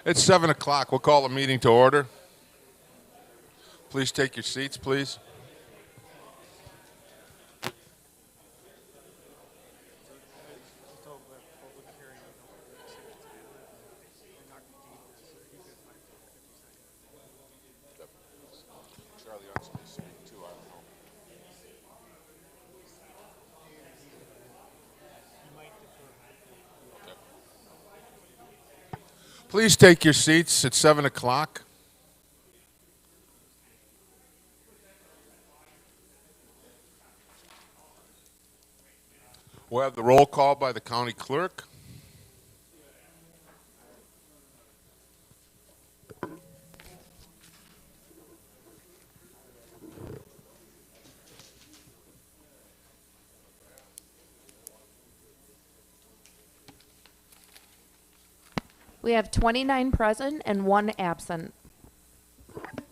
It's 7 o'clock. We'll call the meeting to order. Please take your seats, please. Please take your seats. It's 7 o'clock. We'll have the roll call by the county clerk. We have 29 present and 1 absent.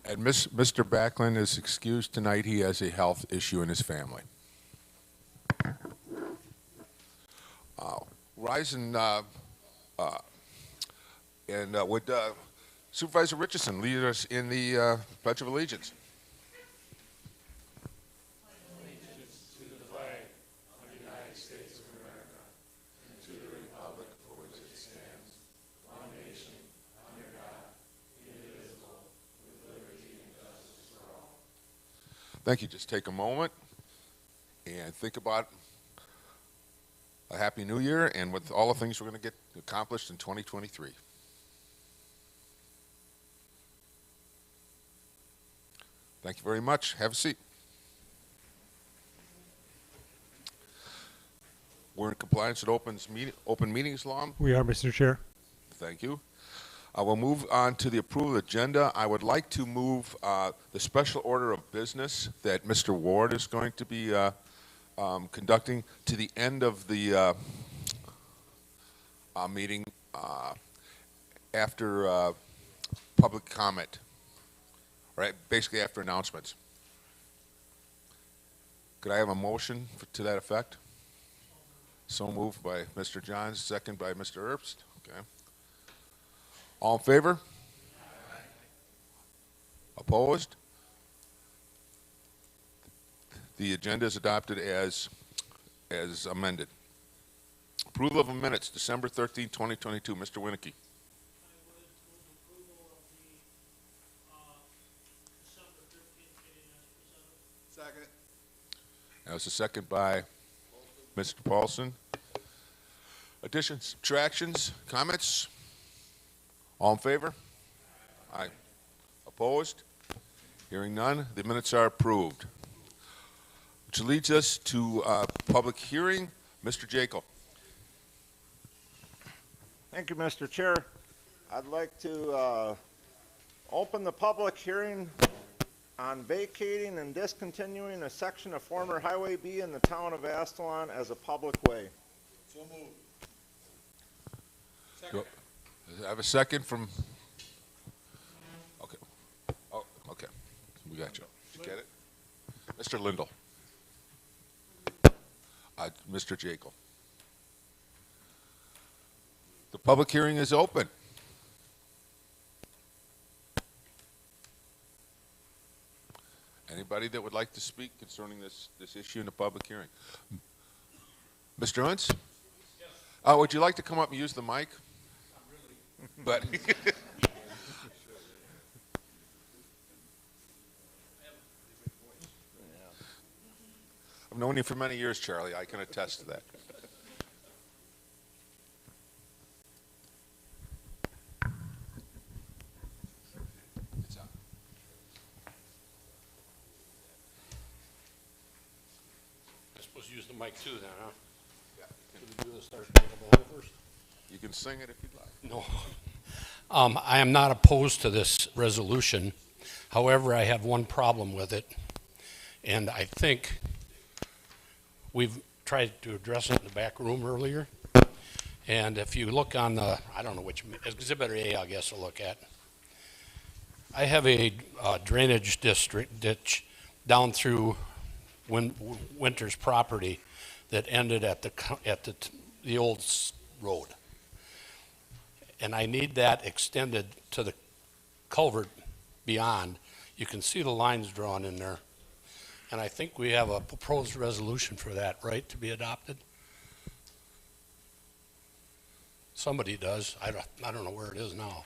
And Mr. Backlund is excused tonight. He has a health issue in his family. Rise and would Supervisor Richardson lead us in the Pledge of Allegiance? Thank you. Just take a moment and think about a happy new year and with all the things we're going to get accomplished in 2023. Thank you very much. Have a seat. We're in compliance with open meetings law. We are, Mr. Chair. Thank you. We'll move on to the approval agenda. I would like to move the special order of business that Mr. Ward is going to be conducting to the end of the meeting after public comment, right? Basically after announcements. Could I have a motion to that effect? So moved by Mr. Johns, second by Mr. Herbst. Okay. All in favor? Aye. Opposed? The agenda is adopted as amended. Approval of the minutes, December 13, 2022. Mr. Winicky. I would move approval of the December 13th meeting as presented. Second. That was a second by Mr. Paulson. Additions, subtractions, comments? All in favor? Aye. Opposed? Hearing none, the minutes are approved. Which leads us to public hearing. Mr. Jekyll. Thank you, Mr. Chair. I'd like to open the public hearing on vacating and discontinuing a section of former Highway B in the town of Astalon as a public way. So moved. I have a second from, okay. Oh, okay. We got you. Did you get it? Mr. Lindell. Mr. Jekyll. The public hearing is open. Anybody that would like to speak concerning this issue in the public hearing? Mr. Huntz? Yes. Would you like to come up and use the mic? But I've known you for many years, Charlie. I can attest to that. It's on. I'm supposed to use the mic too then, huh? Yeah, Should we do this start first? you can sing it if you'd like. No. I am not opposed to this resolution. However, I have one problem with it. And I think we've tried to address it in the back room earlier. And if you look on the, I don't know which, Exhibit A, I guess, to look at. I have a drainage ditch down through Winter's property that ended at the old road. And I need that extended to the culvert beyond. You can see the lines drawn in there. And I think we have a proposed resolution for that, right, to be adopted? Somebody does. I don't know where it is now.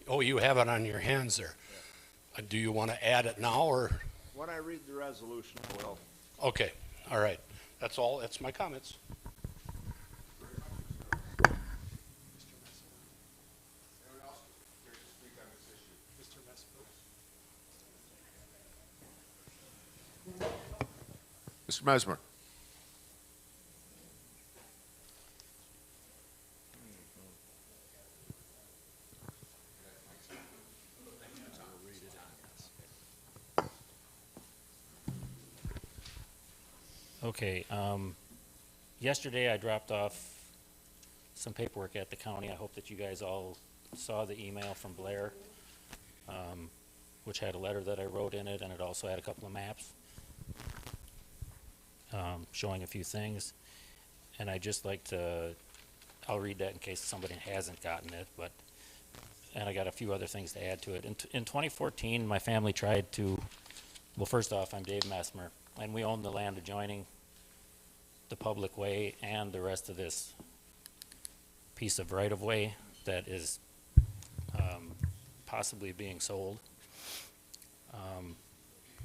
Oh, you have it on your hands there. Do you want to add it now, or? When I read the resolution, I will. Okay, all right. That's all. That's my comments. Mr. Mesmer. Okay, yesterday I dropped off some paperwork at the county. I hope that you guys all saw the email from Blair, which had a letter that I wrote in it, and it also had a couple of maps showing a few things. And I'd just like to, I'll read that in case somebody hasn't gotten it, and I got a few other things to add to it. In 2014, my family tried to, well, first off, I'm Dave Messmer, and we own the land adjoining the public way and the rest of this piece of right-of-way that is possibly being sold.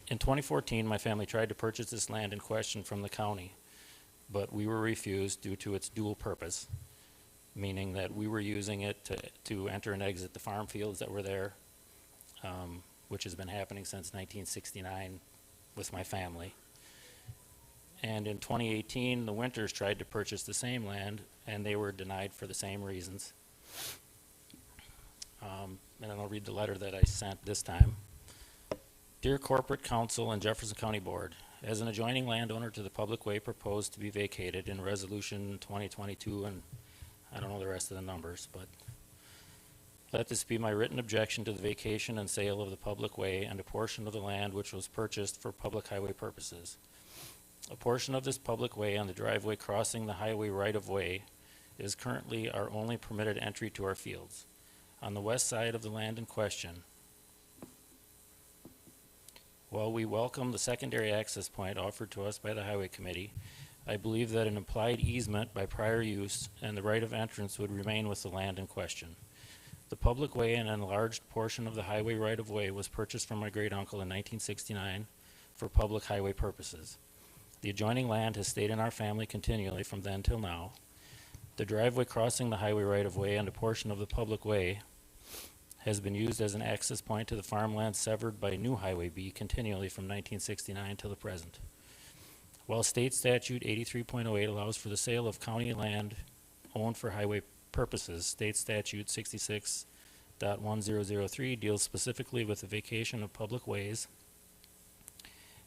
In 2014, my family tried to purchase this land in question from the county, but we were refused due to its dual purpose, meaning that we were using it to enter and exit the farm fields that were there, which has been happening since 1969 with my family. And in 2018, the Winters tried to purchase the same land, and they were denied for the same reasons. And then I'll read the letter that I sent this time. Dear Corporate Council and Jefferson County Board, as an adjoining landowner to the public way proposed to be vacated in Resolution 2022, and I don't know the rest of the numbers, but let this be my written objection to the vacation and sale of the public way and a portion of the land which was purchased for public highway purposes. A portion of this public way on the driveway crossing the highway right-of-way is currently our only permitted entry to our fields. On the west side of the land in question, while we welcome the secondary access point offered to us by the Highway Committee, I believe that an implied easement by prior use and the right of entrance would remain with the land in question. The public way and an enlarged portion of the highway right-of-way was purchased from my great-uncle in 1969 for public highway purposes. The adjoining land has stayed in our family continually from then till now. The driveway crossing the highway right-of-way and a portion of the public way has been used as an access point to the farmland severed by New Highway B continually from 1969 till the present. While State Statute 83.08 allows for the sale of county land owned for highway purposes, State Statute 66.1003 deals specifically with the vacation of public ways,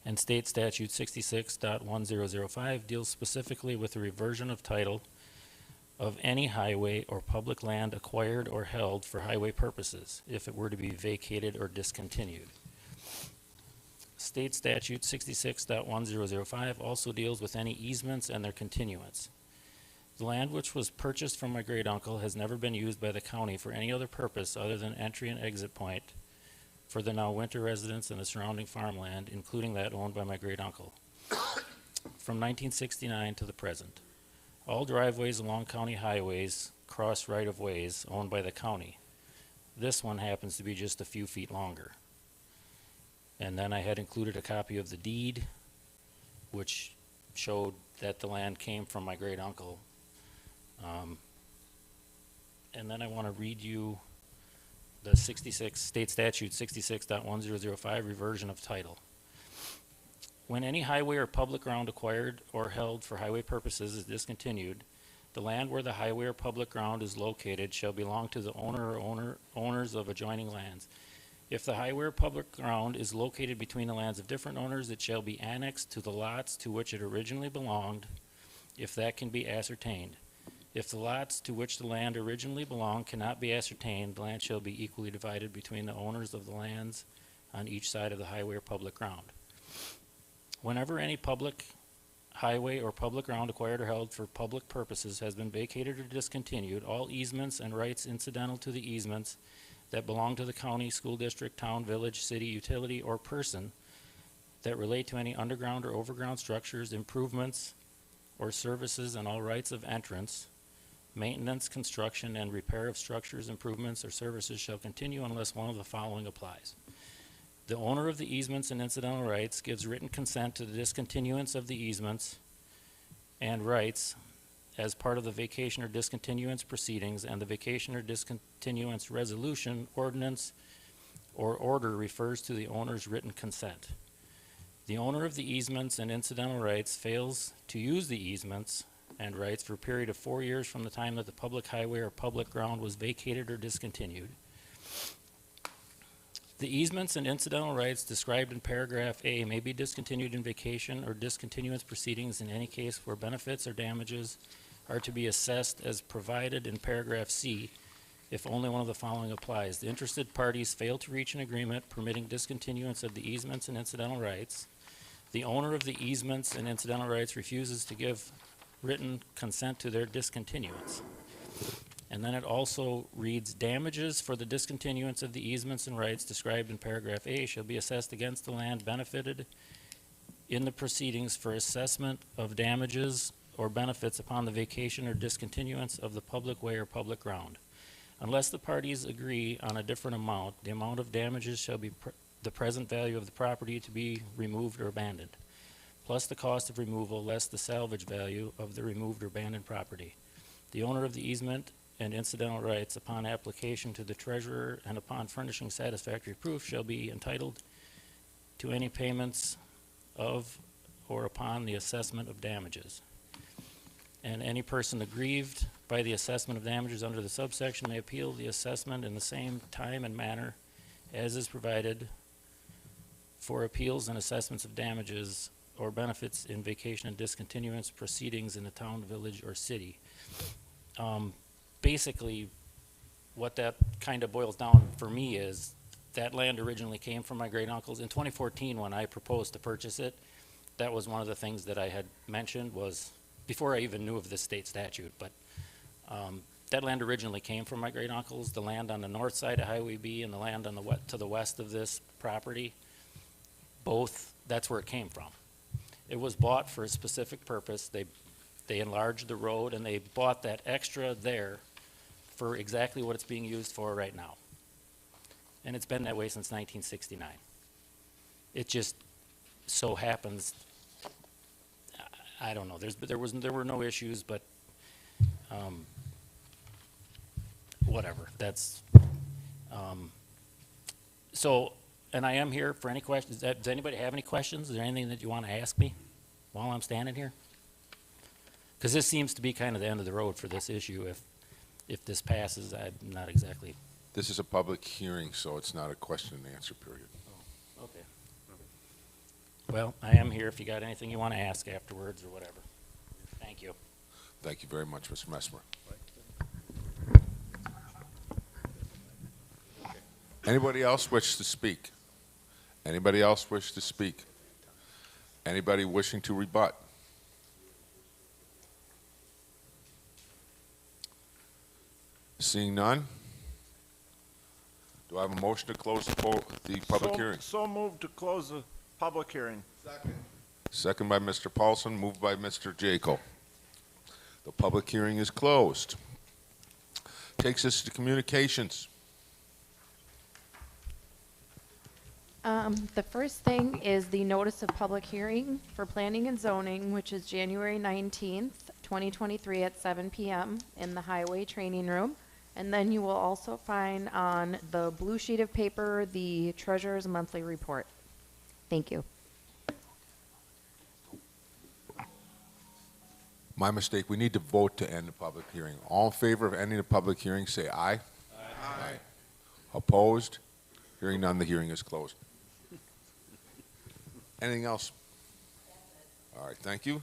and State Statute 66.1005 deals specifically with the reversion of title of any highway or public land acquired or held for highway purposes if it were to be vacated or discontinued. State Statute 66.1005 also deals with any easements and their continuance. The land which was purchased from my great-uncle has never been used by the county for any other purpose other than entry and exit point for the now winter residents and the surrounding farmland, including that owned by my great-uncle, from 1969 to the present. All driveways along county highways cross right-of-ways owned by the county. This one happens to be just a few feet longer. And then I had included a copy of the deed, which showed that the land came from my great-uncle. And then I want to read you the State Statute 66.1005 reversion of title. When any highway or public ground acquired or held for highway purposes is discontinued, the land where the highway or public ground is located shall belong to the owner or owners of adjoining lands. If the highway or public ground is located between the lands of different owners, it shall be annexed to the lots to which it originally belonged, if that can be ascertained. If the lots to which the land originally belonged cannot be ascertained, the land shall be equally divided between the owners of the lands on each side of the highway or public ground. Whenever any public highway or public ground acquired or held for public purposes has been vacated or discontinued, all easements and rights incidental to the easements that belong to the county, school district, town, village, city, utility, or person that relate to any underground or overground structures, improvements, or services, and all rights of entrance, maintenance, construction, and repair of structures, improvements, or services shall continue unless one of the following applies. The owner of the easements and incidental rights gives written consent to the discontinuance of the easements and rights as part of the vacation or discontinuance proceedings, and the vacation or discontinuance resolution, ordinance, or order refers to the owner's written consent. The owner of the easements and incidental rights fails to use the easements and rights for a period of 4 years from the time that the public highway or public ground was vacated or discontinued. The easements and incidental rights described in paragraph A may be discontinued in vacation or discontinuance proceedings in any case where benefits or damages are to be assessed as provided in paragraph C if only one of the following applies. The interested parties fail to reach an agreement permitting discontinuance of the easements and incidental rights. The owner of the easements and incidental rights refuses to give written consent to their discontinuance. And then it also reads, damages for the discontinuance of the easements and rights described in paragraph A shall be assessed against the land benefited in the proceedings for assessment of damages or benefits upon the vacation or discontinuance of the public way or public ground. Unless the parties agree on a different amount, the amount of damages shall be the present value of the property to be removed or abandoned, plus the cost of removal less the salvage value of the removed or abandoned property. The owner of the easement and incidental rights upon application to the treasurer and upon furnishing satisfactory proof shall be entitled to any payments of or upon the assessment of damages. And any person aggrieved by the assessment of damages under the subsection may appeal the assessment in the same time and manner as is provided for appeals and assessments of damages or benefits in vacation and discontinuance proceedings in the town, village, or city. Basically, what that kind of boils down for me is that land originally came from my great uncles. In 2014, when I proposed to purchase it, that was one of the things that I had mentioned was, before I even knew of this state statute, but that land originally came from my great uncles. The land on the north side of Highway B and the land on the to the west of this property, both, that's where it came from. It was bought for a specific purpose. They enlarged the road and they bought that extra there for exactly what it's being used for right now. And it's been that way since 1969. It just so happens, I don't know, there were no issues, but whatever, that's, so, and I am here for any questions. Does anybody have any questions? Is there anything that you want to ask me while I'm standing here? Because this seems to be kind of the end of the road for this issue. If this passes, I'm not exactly. This is a public hearing, so it's not a question and answer period. Okay. Well, I am here if you got anything you want to ask afterwards or whatever. Thank you. Thank you very much, Mr. Messmer. Anybody else wish to speak? Anybody else wish to speak? Anybody wishing to rebut? Seeing none? Do I have a motion to close the public hearing? So moved to close the public hearing. Second by Mr. Paulson, moved by Mr. Jaco. The public hearing is closed. Takes us to communications. The first thing is the notice of public hearing for planning and zoning, which is January 19th, 2023 at 7 p.m. in the highway training room. And then you will also find on the blue sheet of paper the treasurer's monthly report. Thank you. My mistake, we need to vote to end the public hearing. All in favor of ending the public hearing, say aye. Aye. Opposed? Hearing none, the hearing is closed. Anything else? All right, thank you.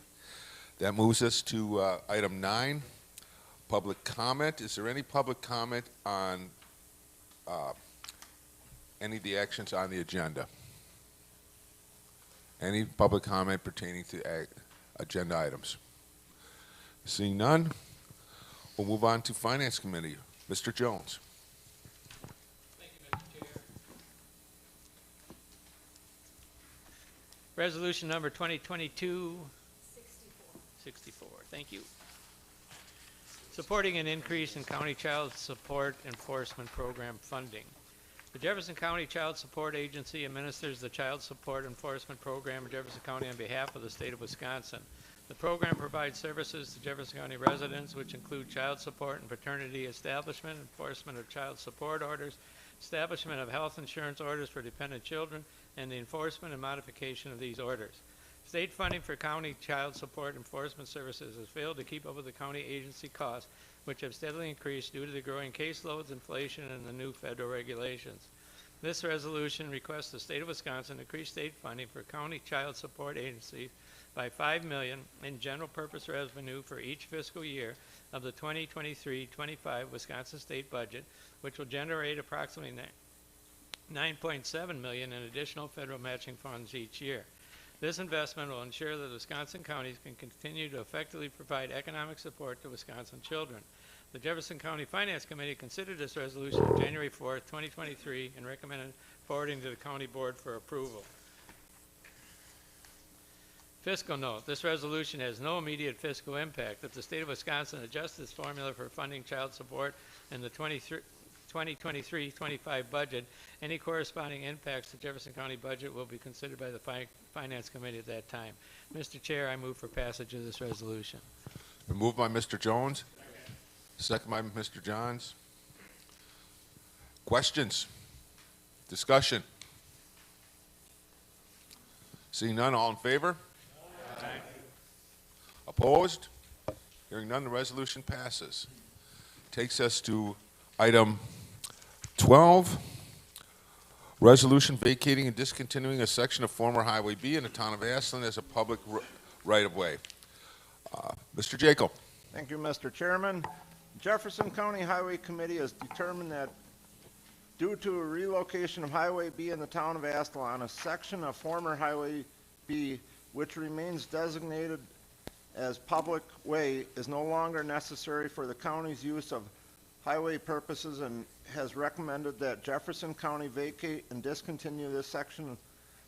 That moves us to item 9, public comment. Is there any public comment on any of the actions on the agenda? Any public comment pertaining to agenda items? Seeing none, we'll move on to Finance Committee. Mr. Jones. Thank you, Mr. Chair. Resolution number 2022-64. Thank you. Supporting an increase in county child support enforcement program funding. The Jefferson County Child Support Agency administers the Child Support Enforcement Program in Jefferson County on behalf of the state of Wisconsin. The program provides services to Jefferson County residents, which include child support and paternity establishment, enforcement of child support orders, establishment of health insurance orders for dependent children, and the enforcement and modification of these orders. State funding for county child support enforcement services has failed to keep up with the county agency costs, which have steadily increased due to the growing caseloads, inflation, and the new federal regulations. This resolution requests the state of Wisconsin increase state funding for county child support agencies by $5 million in general purpose revenue for each fiscal year of the 2023-25 Wisconsin state budget, which will generate approximately $9.7 million in additional federal matching funds each year. This investment will ensure that Wisconsin counties can continue to effectively provide economic support to Wisconsin children. The Jefferson County Finance Committee considered this resolution on January 4th, 2023, and recommended forwarding to the county board for approval. Fiscal note, this resolution has no immediate fiscal impact. If the state of Wisconsin adjusts its formula for funding child support in the 2023-25 budget, any corresponding impacts to Jefferson County budget will be considered by the Finance Committee at that time. Mr. Chair, I move for passage of this resolution. Been moved by Mr. Jones. Second by Mr. Johns. Questions? Discussion? Seeing none, all in favor? Aye. Opposed? Hearing none, the resolution passes. Takes us to item 12, resolution vacating and discontinuing a section of former Highway B in the town of Ashland as a public right-of-way. Mr. Jacob. Thank you, Mr. Chairman. Jefferson County Highway Committee has determined that due to a relocation of Highway B in the town of Ashland, a section of former Highway B, which remains designated as public way, is no longer necessary for the county's use of highway purposes and has recommended that Jefferson County vacate and discontinue this section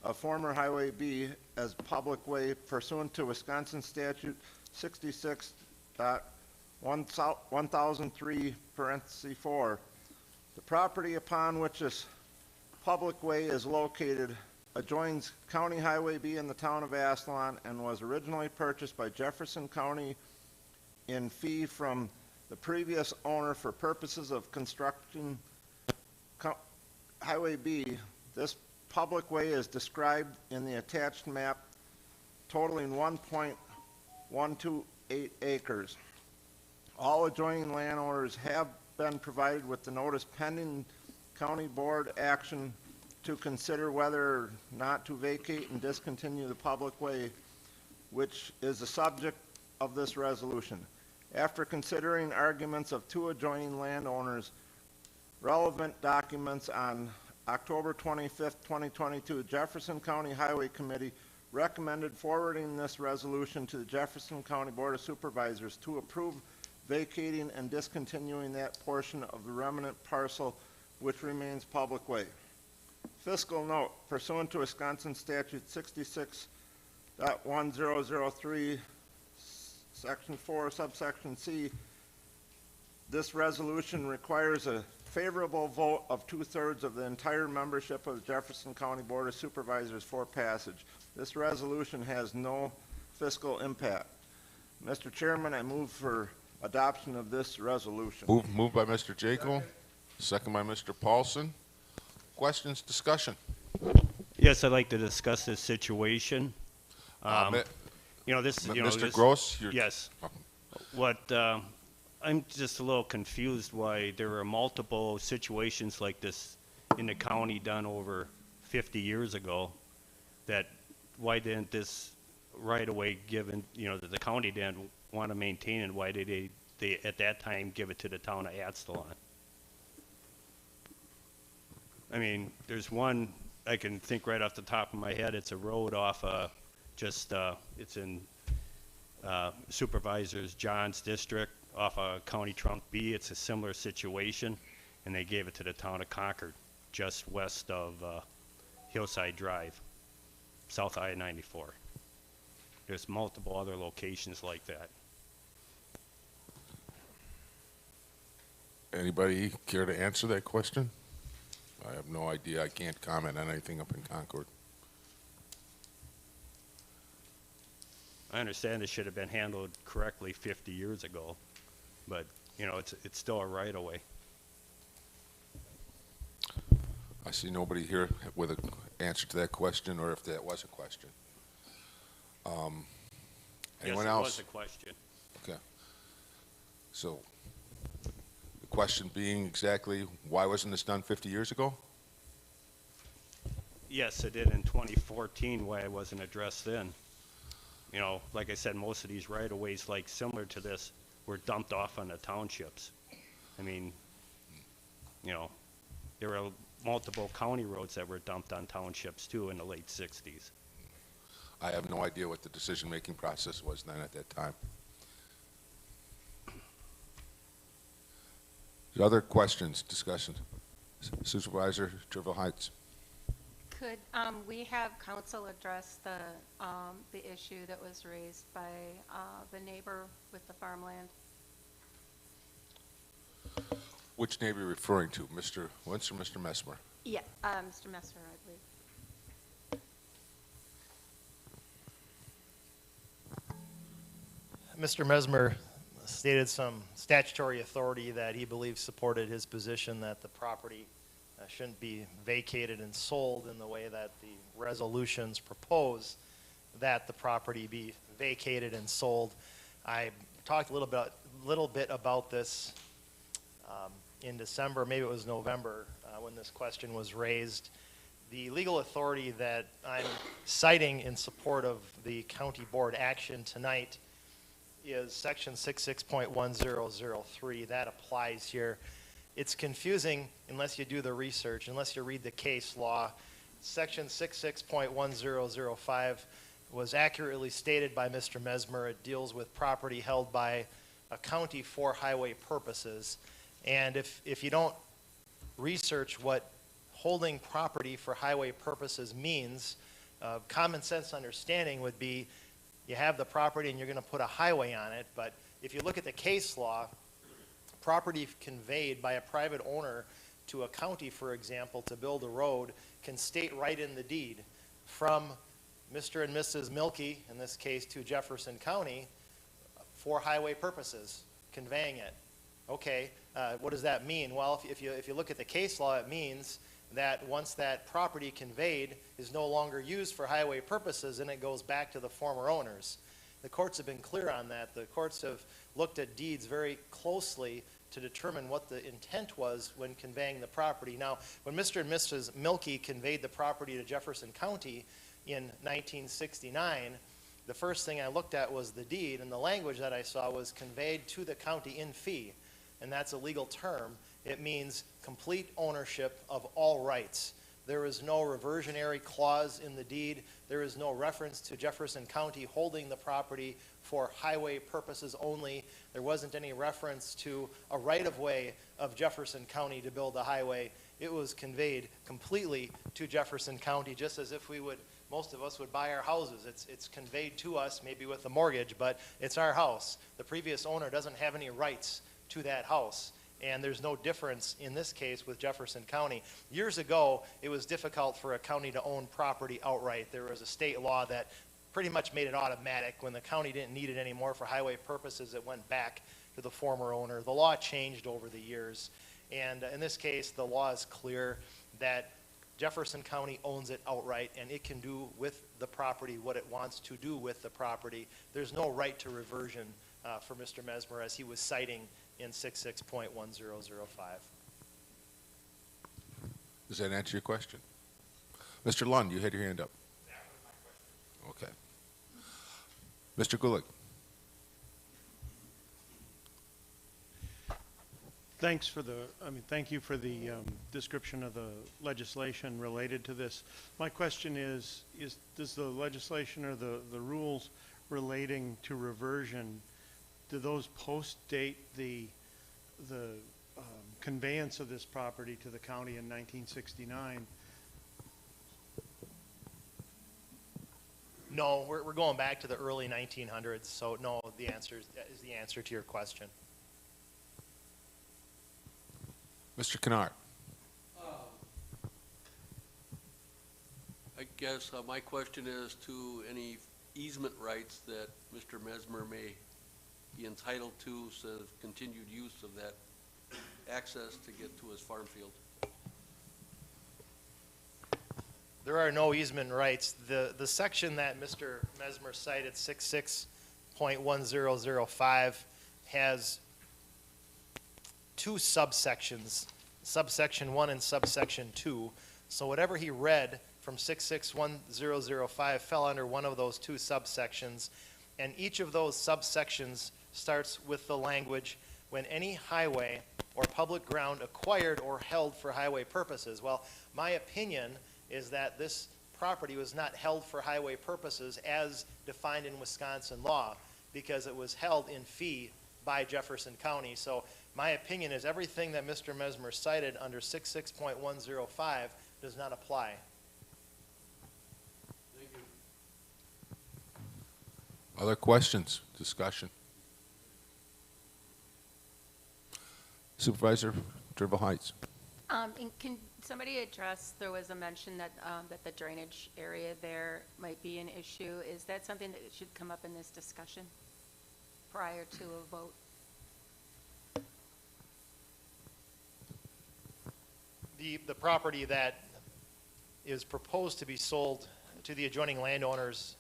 of former Highway B as public way pursuant to Wisconsin Statute 66.1003(4). The property upon which this public way is located adjoins County Highway B in the town of Ashland and was originally purchased by Jefferson County in fee from the previous owner for purposes of constructing Highway B. This public way is described in the attached map, totaling 1.128 acres. All adjoining landowners have been provided with the notice pending county board action to consider whether or not to vacate and discontinue the public way, which is the subject of this resolution. After considering arguments of two adjoining landowners, relevant documents on October 25th, 2022, Jefferson County Highway Committee recommended forwarding this resolution to the Jefferson County Board of Supervisors to approve vacating and discontinuing that portion of the remnant parcel which remains public way. Fiscal note, pursuant to Wisconsin Statute 66.1003, Section 4, subsection C, this resolution requires a favorable vote of 2/3 of the entire membership of the Jefferson County Board of Supervisors for passage. This resolution has no fiscal impact. Mr. Chairman, I move for adoption of this resolution. Moved by Mr. Jacob, second by Mr. Paulson. Questions, discussion? Yes, I'd like to discuss this situation. Mr. Gross, Yes. I'm just a little confused why there are multiple situations like this in the county done over 50 years ago. Why didn't this right away given, that the county didn't want to maintain it? Why did they at that time give it to the town of Ashland? I mean, there's one I can think right off the top of my head. It's a road off it's in Supervisors John's district off of County Trunk B. It's a similar situation, and they gave it to the town of Concord, just west of Hillside Drive, south I-94. There's multiple other locations like that. Anybody care to answer that question? I have no idea. I can't comment on anything up in Concord. I understand it should have been handled correctly 50 years ago, but, you know, it's still a right-of-way. I see nobody here with an answer to that question, or if that was a question. Anyone Yes, it else? was a question. Okay. So, the question being exactly, why wasn't this done 50 years ago? Yes, it did in 2014, why it wasn't addressed then. You know, like I said, most of these right-of-ways, like similar to this, were dumped off on the townships. I mean, you know, there were multiple county roads that were dumped on townships too in the late 60s. I have no idea what the decision-making process was then at that time. Other questions, discussion? Supervisor Treville Heights. Could we have council address the issue that was raised by the neighbor with the farmland? Which neighbor are you referring to, Mr. Wentz or Mr. Messmer? Yeah, Mr. Messer, I believe. Mr. Mesmer stated some statutory authority that he believes supported his position that the property shouldn't be vacated and sold in the way that the resolutions propose that the property be vacated and sold. I talked a little bit about this in December, maybe it was November, when this question was raised. The legal authority that I'm citing in support of the county board action tonight is section 66.1003. That applies here. It's confusing unless you do the research, unless you read the case law. Section 66.1005 was accurately stated by Mr. Mesmer. It deals with property held by a county for highway purposes. And if you don't research what holding property for highway purposes means, common sense understanding would be you have the property and you're going to put a highway on it. But if you look at the case law, property conveyed by a private owner to a county, for example, to build a road, can state right in the deed from Mr. and Mrs. Milkey, in this case to Jefferson County, for highway purposes, conveying it. Okay, what does that mean? Well, if you look at the case law, it means that once that property conveyed is no longer used for highway purposes, and it goes back to the former owners. The courts have been clear on that. The courts have looked at deeds very closely to determine what the intent was when conveying the property. Now, when Mr. and Mrs. Milkey conveyed the property to Jefferson County in 1969, the first thing I looked at was the deed, and the language that I saw was conveyed to the county in fee, and that's a legal term. It means complete ownership of all rights. There is no reversionary clause in the deed. There is no reference to Jefferson County holding the property for highway purposes only. There wasn't any reference to a right-of-way of Jefferson County to build a highway. It was conveyed completely to Jefferson County, just as if most of us would buy our houses. It's conveyed to us, maybe with a mortgage, but it's our house. The previous owner doesn't have any rights to that house. And there's no difference in this case with Jefferson County. Years ago, it was difficult for a county to own property outright. There was a state law that pretty much made it automatic. When the county didn't need it anymore for highway purposes, it went back to the former owner. The law changed over the years. And in this case, the law is clear that Jefferson County owns it outright, and it can do with the property what it wants to do with the property. There's no right to reversion for Mr. Mesmer, as he was citing in 66.1005. Does that answer your question? Mr. Lund, you had your hand up. Okay. Mr. Gulick. Thank you for the description of the legislation related to this. My question is does the legislation or the rules relating to reversion, do those post-date the conveyance of this property to the county in 1969? No, we're going back to the early 1900s, so no, the answer is the answer to your question. Mr. Kennard. I guess my question is to any easement rights that Mr. Mesmer may be entitled to, so continued use of that access to get to his farm field. There are no easement rights. The section that Mr. Mesmer cited, 66.1005, has two subsections, subsection 1 and subsection 2. So whatever he read from 66.1005 fell under one of those two subsections, and each of those subsections starts with the language, when any highway or public ground acquired or held for highway purposes. Well, my opinion is that this property was not held for highway purposes as defined in Wisconsin law, because it was held in fee by Jefferson County. So my opinion is everything that Mr. Mesmer cited under 66.105 does not apply. Thank you. Other questions, discussion? Supervisor Dribble Heights. And can somebody address, there was a mention that, that the drainage area there might be an issue. Is that something that should come up in this discussion prior to a vote? The property that is proposed to be sold to the adjoining landowners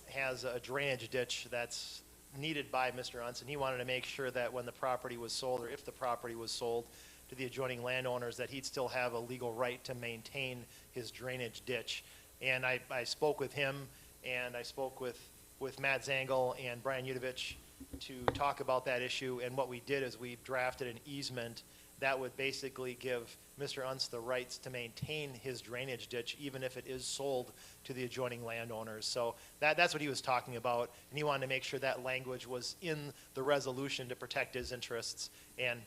has a drainage ditch that's needed by Mr. Unz, and he wanted to make sure that when the property was sold, or if the property was sold to the adjoining landowners, that he'd still have a legal right to maintain his drainage ditch. And I spoke with him, and I spoke with Matt Zangel and Brian Udovich to talk about that issue, and what we did is we drafted an easement that would basically give Mr. Unz the rights to maintain his drainage ditch, even if it is sold to the adjoining landowners. So that's what he was talking about, and he wanted to make sure that language was in the resolution to protect his interests. And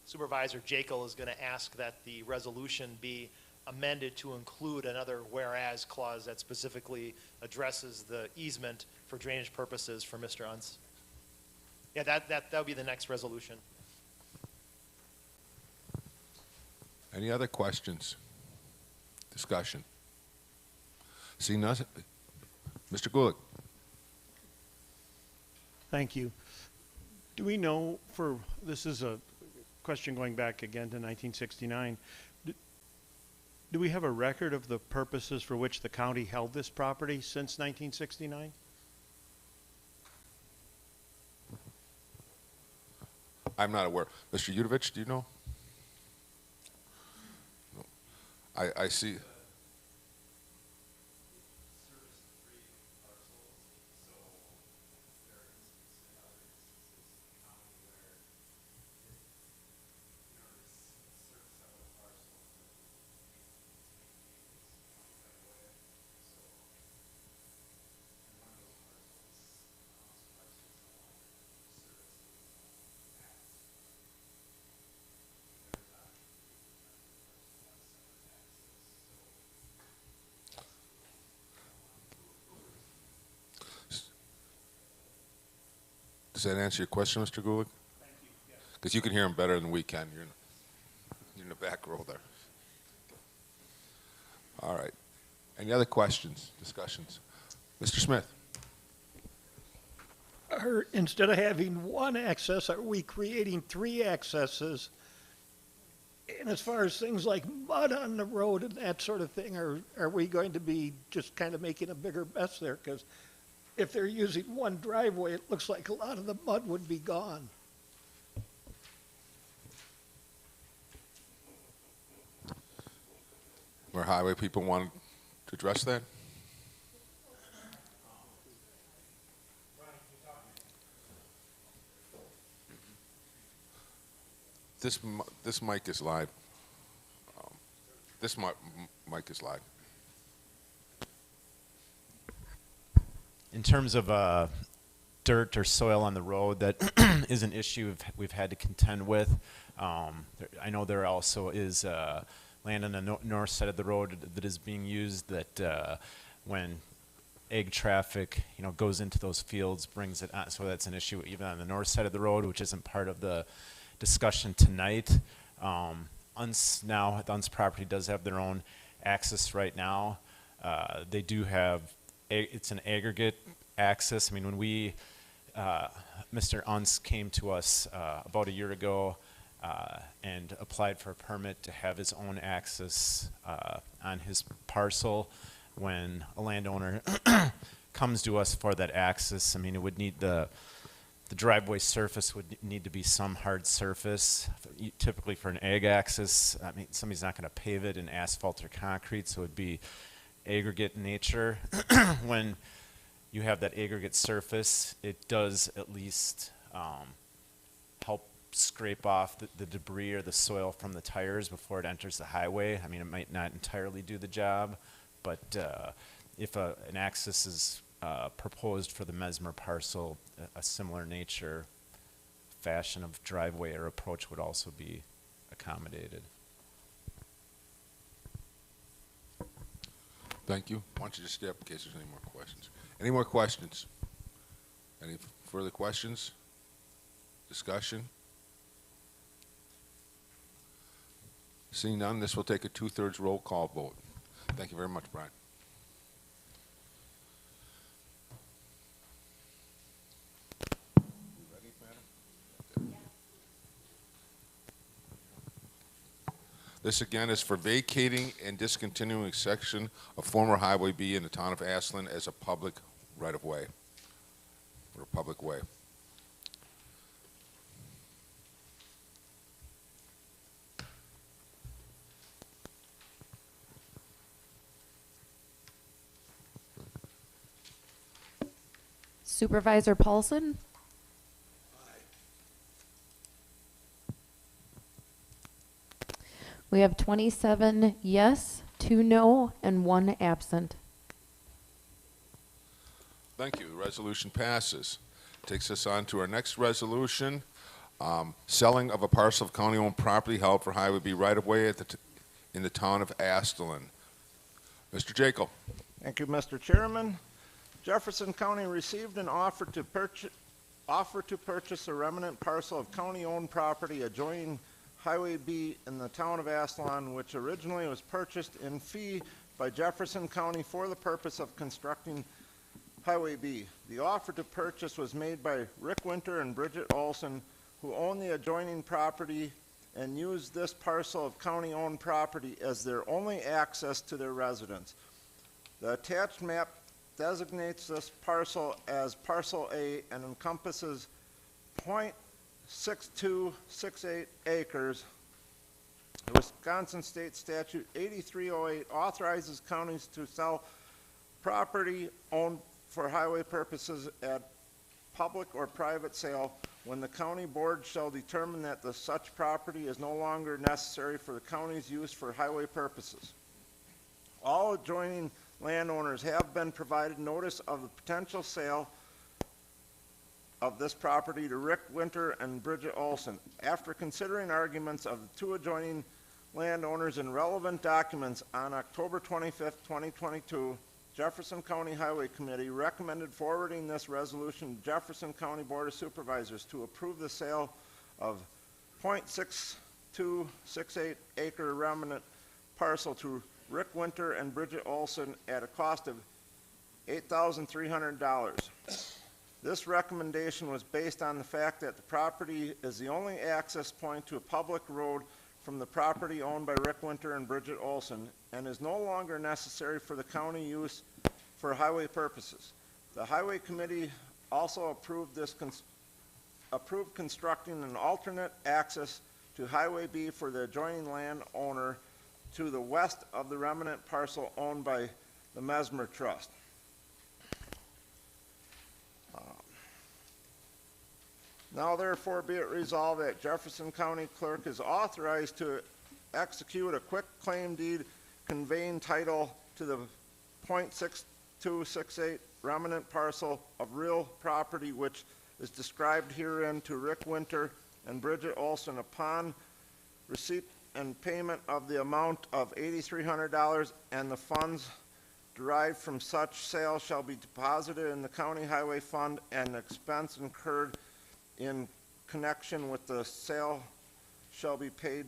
Supervisor Jekyll is going to ask that the resolution be amended to include another whereas clause that specifically addresses the easement for drainage purposes for Mr. Unz. Yeah, that would be the next resolution. Any other questions? Discussion? Seeing none, Mr. Gulick. Thank you. Do we know this is a question going back again to 1969. Do we have a record of the purposes for which the county held this property since 1969? I'm not aware. Mr. Udovich, do you know? No. I see. Does that answer your question, Mr. Gulick? Thank you. Yes. Because you can hear him better than we can. You're in the back row there. All right. Any other questions, discussions? Mr. Smith? Instead of having one access, are we creating three accesses? And as far as things like mud on the road and that sort of thing, are we going to be just kind of making a bigger mess there? Because if they're using one driveway, it looks like a lot of the mud would be gone. Or highway people want to address that? This mic is live. This mic is live. in terms of dirt or soil on the road, that is an issue we've had to contend with. I know there also is land on the north side of the road that is being used that when ag traffic, goes into those fields, brings it on. So that's an issue even on the north side of the road, which isn't part of the discussion tonight. Un's property does have their own access right now. They do have, it's an aggregate access. I mean, when Mr. Unz came to us about a year ago and applied for a permit to have his own access on his parcel, when a landowner comes to us for that access, I mean, it would need the driveway surface would need to be some hard surface. Typically for an ag access, I mean, somebody's not going to pave it in asphalt or concrete, so it would be aggregate in nature. When you have that aggregate surface, it does at least help scrape off the debris or the soil from the tires before it enters the highway. I mean, it might not entirely do the job, but if an access is proposed for the Mesmer parcel, a similar nature, fashion of driveway or approach would also be accommodated. Thank you. Why don't you just stay up in case there's any more questions? Any more questions? Any further questions? Discussion? Seeing none, this will take a 2/3 roll call vote. Thank you very much, Brian. This again is for vacating and discontinuing section of former Highway B in the town of Ashland as a public right-of-way, or a public way. Supervisor Paulson? We have 27 yes, 2 no, and 1 absent. Thank you. The resolution passes. Takes us on to our next resolution. Selling of a parcel of county-owned property held for Highway B right-of-way in the town of Ashland. Mr. Jacob. Thank you, Mr. Chairman. Jefferson County received an offer to purchase a remnant parcel of county-owned property adjoining Highway B in the town of Ashland, which originally was purchased in fee by Jefferson County for the purpose of constructing Highway B. The offer to purchase was made by Rick Winter and Bridget Olson, who own the adjoining property and use this parcel of county-owned property as their only access to their residence. The attached map designates this parcel as Parcel A and encompasses 0.6268 acres. The Wisconsin State Statute 8308 authorizes counties to sell property owned for highway purposes at public or private sale when the county board shall determine that such property is no longer necessary for the county's use for highway purposes. All adjoining landowners have been provided notice of the potential sale of this property to Rick Winter and Bridget Olson. After considering arguments of the 2 adjoining landowners and relevant documents on October 25th, 2022, Jefferson County Highway Committee recommended forwarding this resolution to Jefferson County Board of Supervisors to approve the sale of 0.6268 acre remnant parcel to Rick Winter and Bridget Olson at a cost of $8,300. This recommendation was based on the fact that the property is the only access point to a public road from the property owned by Rick Winter and Bridget Olson and is no longer necessary for the county use for highway purposes. The Highway Committee also approved constructing an alternate access to Highway B for the adjoining landowner to the west of the remnant parcel owned by the Mesmer Trust. Now therefore be it resolved that Jefferson County Clerk is authorized to execute a quick claim deed conveying title to the .6268 remnant parcel of real property which is described herein to Rick Winter and Bridget Olson upon receipt and payment of the amount of $8,300, and the funds derived from such sale shall be deposited in the county highway fund, and expense incurred in connection with the sale shall be paid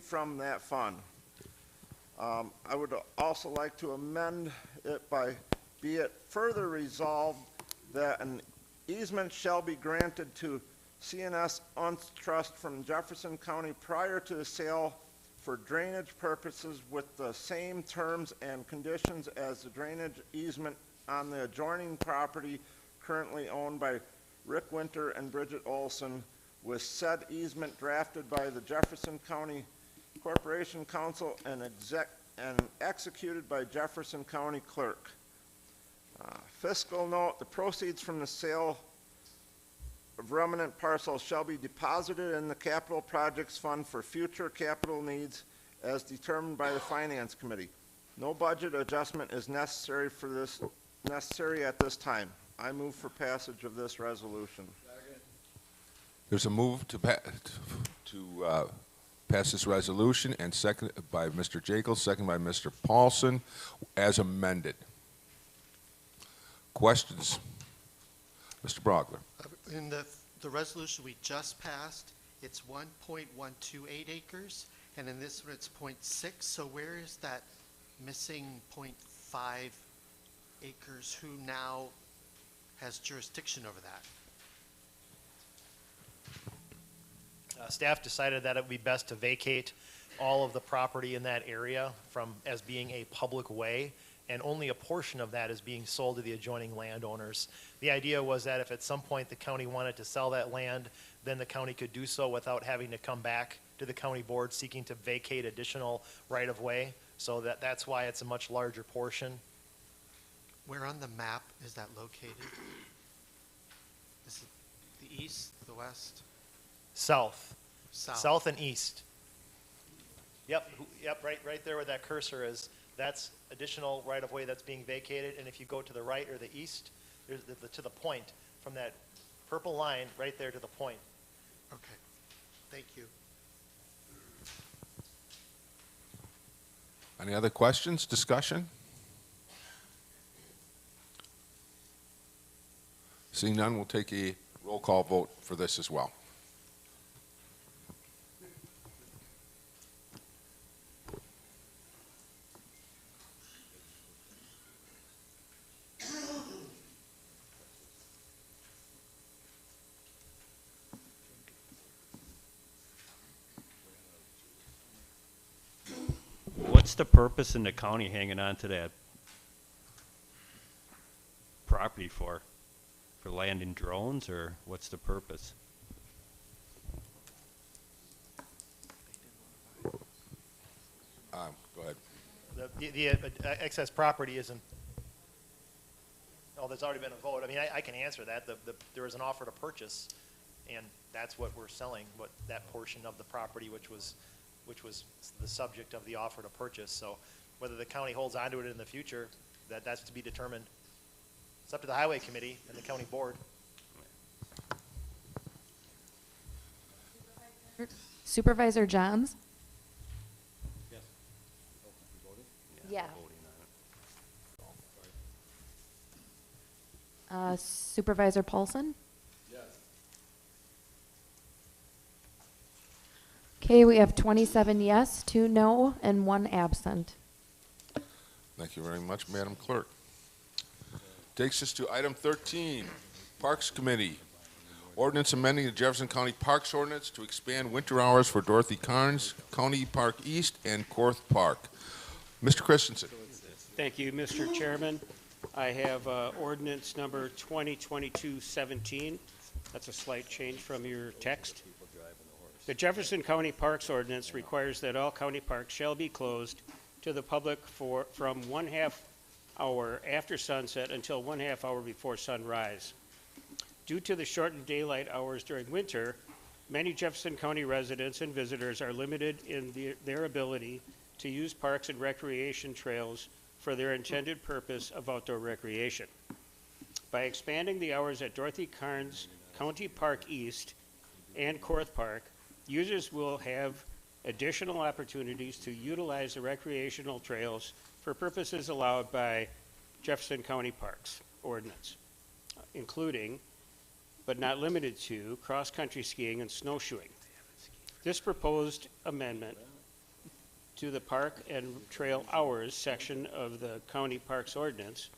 from that fund. I would also like to amend it by, be it further resolved that an easement shall be granted to CNS Unst Trust from Jefferson County prior to the sale for drainage purposes with the same terms and conditions as the drainage easement on the adjoining property currently owned by Rick Winter and Bridget Olson, with said easement drafted by the Jefferson County Corporation Council and executed by Jefferson County Clerk. Fiscal note, the proceeds from the sale of remnant parcels shall be deposited in the capital projects fund for future capital needs as determined by the Finance Committee. No budget adjustment is necessary at this time. I move for passage of this resolution. There's a move to pass this resolution, and second by Mr. Jekyll, second by Mr. Paulson, as amended. Questions? Mr. Brogler. In the resolution we just passed, it's 1.128 acres, and in this one it's 0.6. So where is that missing 0.5 acres? Who now has jurisdiction over that? Staff decided that it would be best to vacate all of the property in that area as being a public way, and only a portion of that is being sold to the adjoining landowners. The idea was that if at some point the county wanted to sell that land, then the county could do so without having to come back to the county board seeking to vacate additional right-of-way. So that's why it's a much larger portion. Where on the map is that located? Is it the east, the west? South. South. South and east. Yep, right there where that cursor is. That's additional right-of-way that's being vacated, and if you go to the right or the east, there's to the point, from that purple line right there to the point. Okay, thank you. Any other questions, discussion? Seeing none, we'll take a roll call vote for this as well. What's the purpose in the county hanging on to that property for? For landing drones, or what's the purpose? Go ahead. The excess property isn't, oh, there's already been a vote. I mean, I can answer that. There was an offer to purchase, and that's what we're selling, that portion of the property which was the subject of the offer to purchase. So whether the county holds onto it in the future, that's to be determined. It's up to the highway committee and the county board. Supervisor Johns? Yes. Yeah. Supervisor Paulson? Yes. Okay, we have 27 yes, 2 no, and 1 absent. Thank you very much, Madam Clerk. Takes us to item 13, Parks Committee. Ordinance amending the Jefferson County Parks Ordinance to expand winter hours for Dorothy Carnes, County Park East, and Korth Park. Mr. Christensen. Thank you, Mr. Chairman. I have ordinance number 2022-17. That's a slight change from your text. The Jefferson County Parks Ordinance requires that all county parks shall be closed to the public from 1/2 hour after sunset until 1/2 hour before sunrise. Due to the shortened daylight hours during winter, many Jefferson County residents and visitors are limited in their ability to use parks and recreation trails for their intended purpose of outdoor recreation. By expanding the hours at Dorothy Carnes County Park East and Korth Park, users will have additional opportunities to utilize the recreational trails for purposes allowed by Jefferson County Parks Ordinance, including, but not limited to, cross-country skiing and snowshoeing. This proposed amendment to the Park and Trail Hours section of the County Parks Ordinance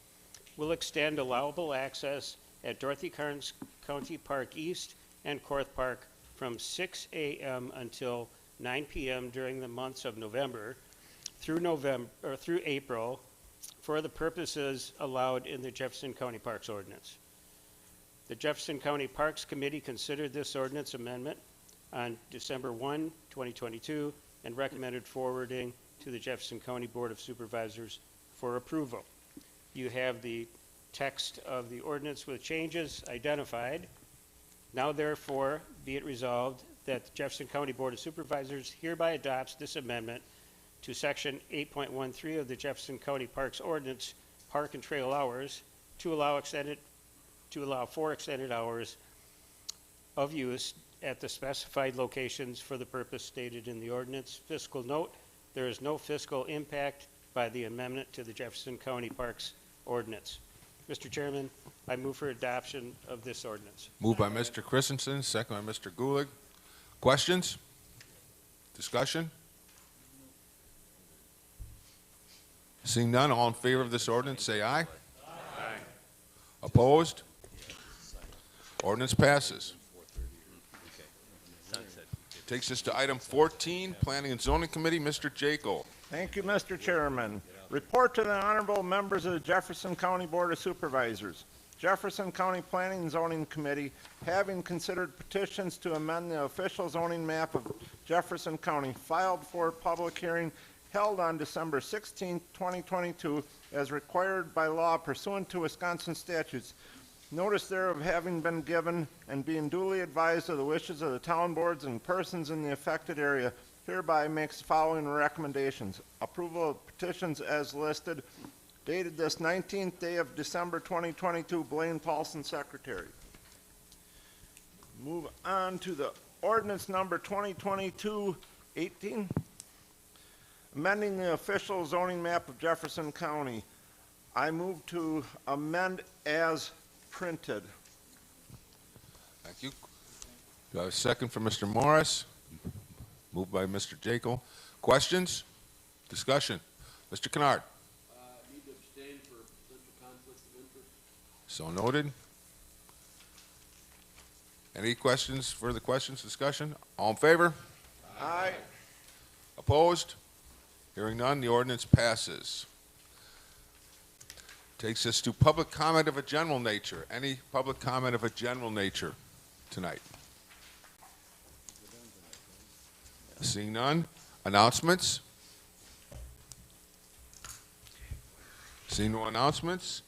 will extend allowable access at Dorothy Carnes County Park East and Korth Park from 6 a.m. until 9 p.m. during the months of November through April for the purposes allowed in the Jefferson County Parks Ordinance. The Jefferson County Parks Committee considered this ordinance amendment on December 1, 2022, and recommended forwarding to the Jefferson County Board of Supervisors for approval. You have the text of the ordinance with changes identified. Now therefore be it resolved that the Jefferson County Board of Supervisors hereby adopts this amendment to section 8.13 of the Jefferson County Parks Ordinance, Park and Trail Hours, to allow for extended hours of use at the specified locations for the purpose stated in the ordinance. Fiscal note, there is no fiscal impact by the amendment to the Jefferson County Parks Ordinance. Mr. Chairman, I move for adoption of this ordinance. Moved by Mr. Christensen, second by Mr. Gulig. Questions? Discussion? Seeing none, all in favor of this ordinance, say aye. Aye. Opposed? Ordinance passes. Takes us to item 14, Planning and Zoning Committee, Mr. Jaco. Thank you, Mr. Chairman. Report to the honorable members of the Jefferson County Board of Supervisors. Jefferson County Planning and Zoning Committee, having considered petitions to amend the official zoning map of Jefferson County, filed for public hearing held on December 16, 2022, as required by law pursuant to Wisconsin statutes. Notice thereof having been given and being duly advised of the wishes of the town boards and persons in the affected area, hereby makes the following recommendations. Approval of petitions as listed, dated this 19th day of December 2022, Blaine Paulson, Secretary. Move on to the ordinance number 2022-18, amending the official zoning map of Jefferson County. I move to amend as printed. Thank you. Do I have a second for Mr. Morris? Moved by Mr. Jaco. Questions? Discussion? Mr. Kennard. Need to abstain for potential conflicts of interest. So noted. Any questions, further questions, discussion? All in favor? Aye. Opposed? Hearing none, the ordinance passes. Takes us to public comment of a general nature. Any public comment of a general nature tonight? Seeing none. Announcements? Seeing no announcements.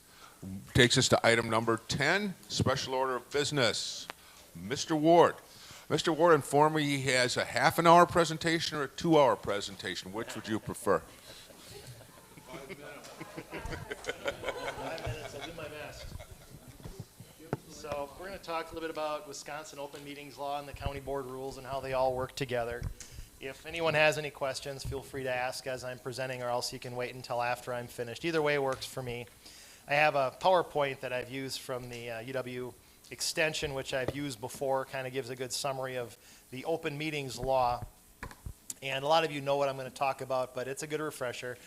Takes us to item number 10, special order of business. Mr. Ward. Mr. Ward informed me he has a half an hour presentation or a 2-hour presentation. Which would you prefer? 5 minutes, I'll do my best. So we're going to talk a little bit about Wisconsin open meetings law and the county board rules and how they all work together. If anyone has any questions, feel free to ask as I'm presenting, or else you can wait until after I'm finished. Either way works for me. I have a PowerPoint that I've used from the UW extension, which I've used before, kind of gives a good summary of the open meetings law. And a lot of you know what I'm going to talk about, but it's a good refresher.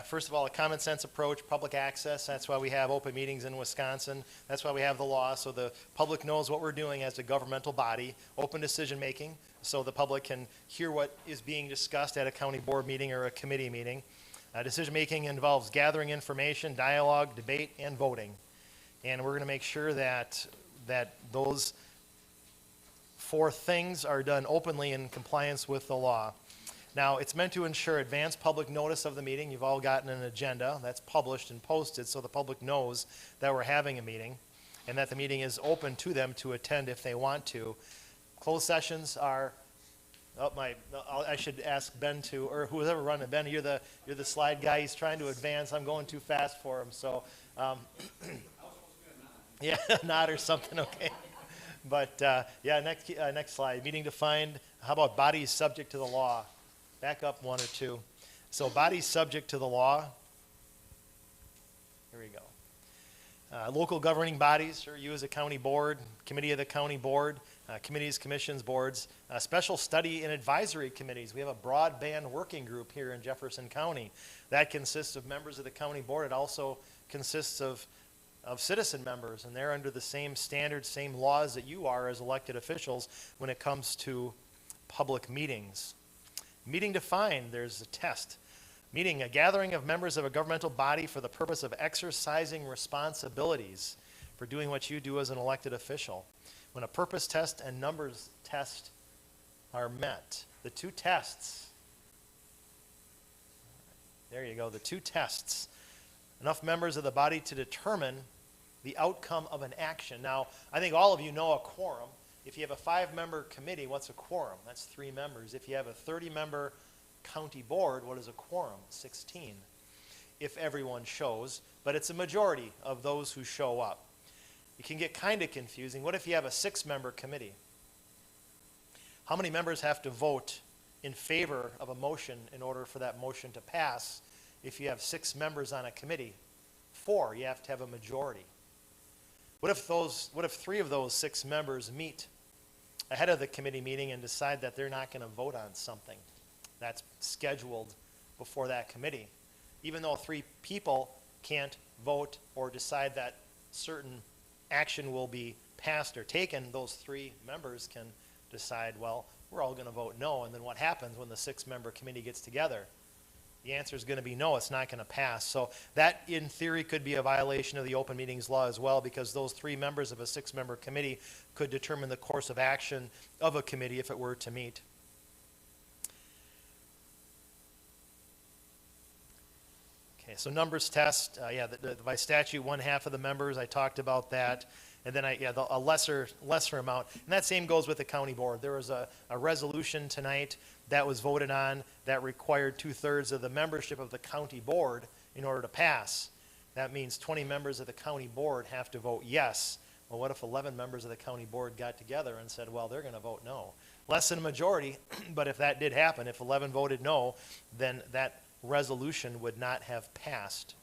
First of all, a common sense approach, public access. That's why we have open meetings in Wisconsin. That's why we have the law, so the public knows what we're doing as a governmental body. Open decision making, so the public can hear what is being discussed at a county board meeting or a committee meeting. Decision making involves gathering information, dialogue, debate, and voting. And we're going to make sure that those 4 things are done openly in compliance with the law. Now, it's meant to ensure advance public notice of the meeting. You've all gotten an agenda that's published and posted, so the public knows that we're having a meeting and that the meeting is open to them to attend if they want to. Closed sessions are Oh, I should ask Ben to, or whoever running. Ben, you're the slide guy. He's trying to advance. I'm going too fast for him. So, yeah, nod or something. Okay. But yeah, next slide. Meeting defined. How about bodies subject to the law? Back up one or two. So bodies subject to the law. Here we go. Local governing bodies, or you as a county board, committee of the county board, committees, commissions, boards, special study and advisory committees. We have a broadband working group here in Jefferson County. That consists of members of the county board. It also consists of citizen members, and they're under the same standards, same laws that you are as elected officials when it comes to public meetings. Meeting defined, there's a test. Meeting, a gathering of members of a governmental body for the purpose of exercising responsibilities for doing what you do as an elected official. When a purpose test and numbers test are met. The two tests. There you go, the two tests. Enough members of the body to determine the outcome of an action. Now, I think all of you know a quorum. If you have a 5-member committee, what's a quorum? That's 3 members. If you have a 30-member county board, what is a quorum? 16. If everyone shows, but it's a majority of those who show up. It can get kind of confusing. What if you have a 6-member committee? How many members have to vote in favor of a motion in order for that motion to pass? If you have 6 members on a committee, 4, you have to have a majority. What if 3 of those 6 members meet ahead of the committee meeting and decide that they're not going to vote on something that's scheduled before that committee? Even though 3 people can't vote or decide that certain action will be passed or taken, those 3 members can decide, well, we're all going to vote no. And then what happens when the 6-member committee gets together? The answer is going to be no, it's not going to pass. So that, in theory, could be a violation of the open meetings law as well, because those 3 members of a 6-member committee could determine the course of action of a committee if it were to meet. Okay, so numbers test, by statute, 1/2 of the members, I talked about that. And then a lesser amount. And that same goes with the county board. There was a resolution tonight that was voted on that required 2/3 of the membership of the county board in order to pass. That means 20 members of the county board have to vote yes. Well, what if 11 members of the county board got together and said, well, they're going to vote no? Less than a majority, but if that did happen, if 11 voted no, then that resolution would not have passed.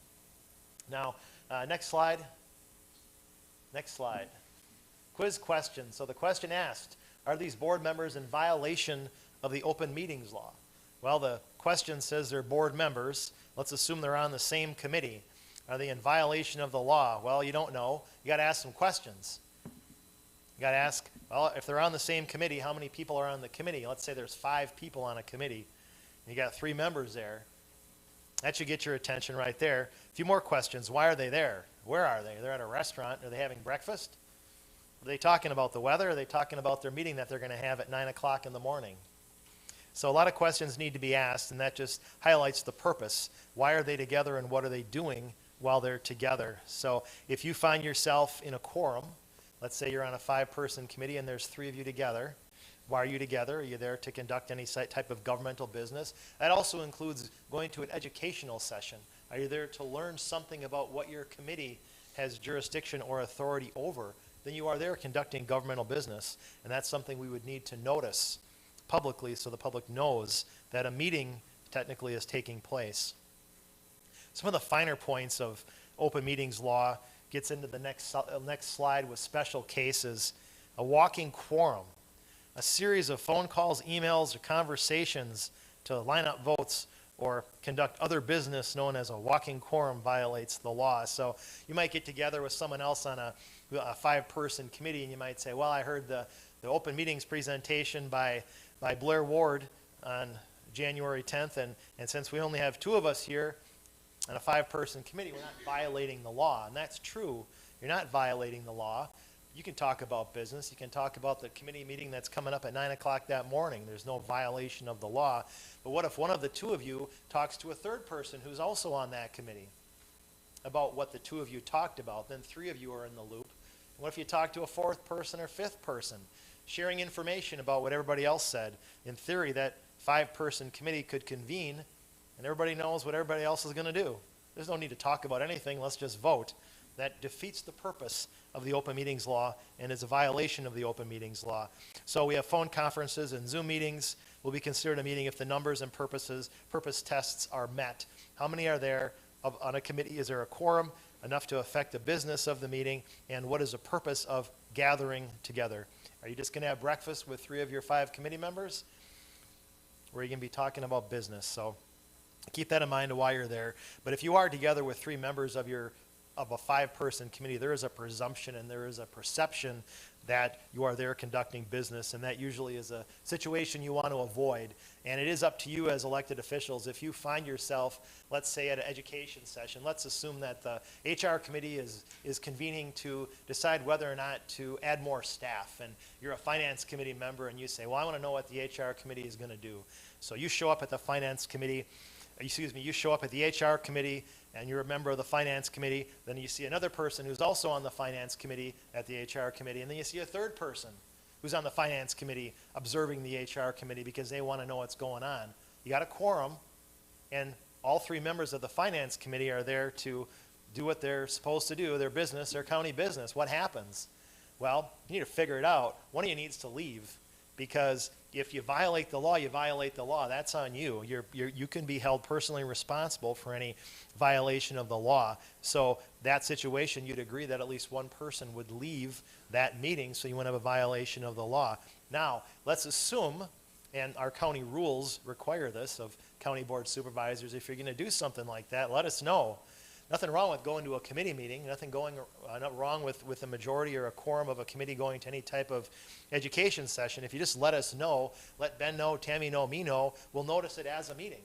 Now, next slide. Next slide. Quiz question. So the question asked, are these board members in violation of the open meetings law? Well, the question says they're board members. Let's assume they're on the same committee. Are they in violation of the law? Well, you don't know. You got to ask some questions. You got to ask, well, if they're on the same committee, how many people are on the committee? Let's say there's 5 people on a committee. You got 3 members there. That should get your attention right there. A few more questions. Why are they there? Where are they? They're at a restaurant. Are they having breakfast? Are they talking about the weather? Are they talking about their meeting that they're going to have at 9 o'clock in the morning? So a lot of questions need to be asked, and that just highlights the purpose. Why are they together, and what are they doing while they're together? So if you find yourself in a quorum, let's say you're on a 5-person committee and there's 3 of you together. Why are you together? Are you there to conduct any type of governmental business? That also includes going to an educational session. Are you there to learn something about what your committee has jurisdiction or authority over? Then you are there conducting governmental business, and that's something we would need to notice publicly so the public knows that a meeting technically is taking place. Some of the finer points of open meetings law gets into the next slide with special cases. A walking quorum. A series of phone calls, emails, or conversations to line up votes or conduct other business known as a walking quorum violates the law. So you might get together with someone else on a 5-person committee, and you might say, well, I heard the open meetings presentation by Blair Ward on January 10th, and since we only have 2 of us here on a 5-person committee, we're not violating the law. And that's true. You're not violating the law. You can talk about business. You can talk about the committee meeting that's coming up at 9 o'clock that morning. There's no violation of the law. But what if one of the 2 of you talks to a 3rd person who's also on that committee about what the 2 of you talked about? Then 3 of you are in the loop. What if you talk to a fourth person or fifth person, sharing information about what everybody else said? In theory, that 5-person committee could convene, and everybody knows what everybody else is going to do. There's no need to talk about anything. Let's just vote. That defeats the purpose of the open meetings law and is a violation of the open meetings law. So we have phone conferences and Zoom meetings will be considered a meeting if the numbers and purpose tests are met. How many are there on a committee? Is there a quorum enough to affect the business of the meeting? And what is the purpose of gathering together? Are you just going to have breakfast with 3 of your 5 committee members? Or are you going to be talking about business? So keep that in mind while you're there. But if you are together with 3 members of a 5-person committee, there is a presumption and there is a perception that you are there conducting business, and that usually is a situation you want to avoid. And it is up to you as elected officials. If you find yourself, let's say at an education session, let's assume that the HR committee is convening to decide whether or not to add more staff, and you're a finance committee member and you say, well, I want to know what the HR committee is going to do. So you show up at the finance committee, you show up at the HR committee, and you're a member of the finance committee. Then you see another person who's also on the finance committee at the HR committee, and then you see a third person who's on the finance committee observing the HR committee because they want to know what's going on. You got a quorum, and all 3 members of the finance committee are there to do what they're supposed to do, their business, their county business. What happens? Well, you need to figure it out. One of you needs to leave, because if you violate the law, you violate the law. That's on you. You can be held personally responsible for any violation of the law. So that situation, you'd agree that at least one person would leave that meeting, so you wouldn't have a violation of the law. Now, let's assume, and our county rules require this of county board supervisors, if you're going to do something like that, let us know. Nothing wrong with going to a committee meeting, nothing not wrong with a majority or a quorum of a committee going to any type of education session. If you just let us know, let Ben know, Tammy know, me know, we'll notice it as a meeting.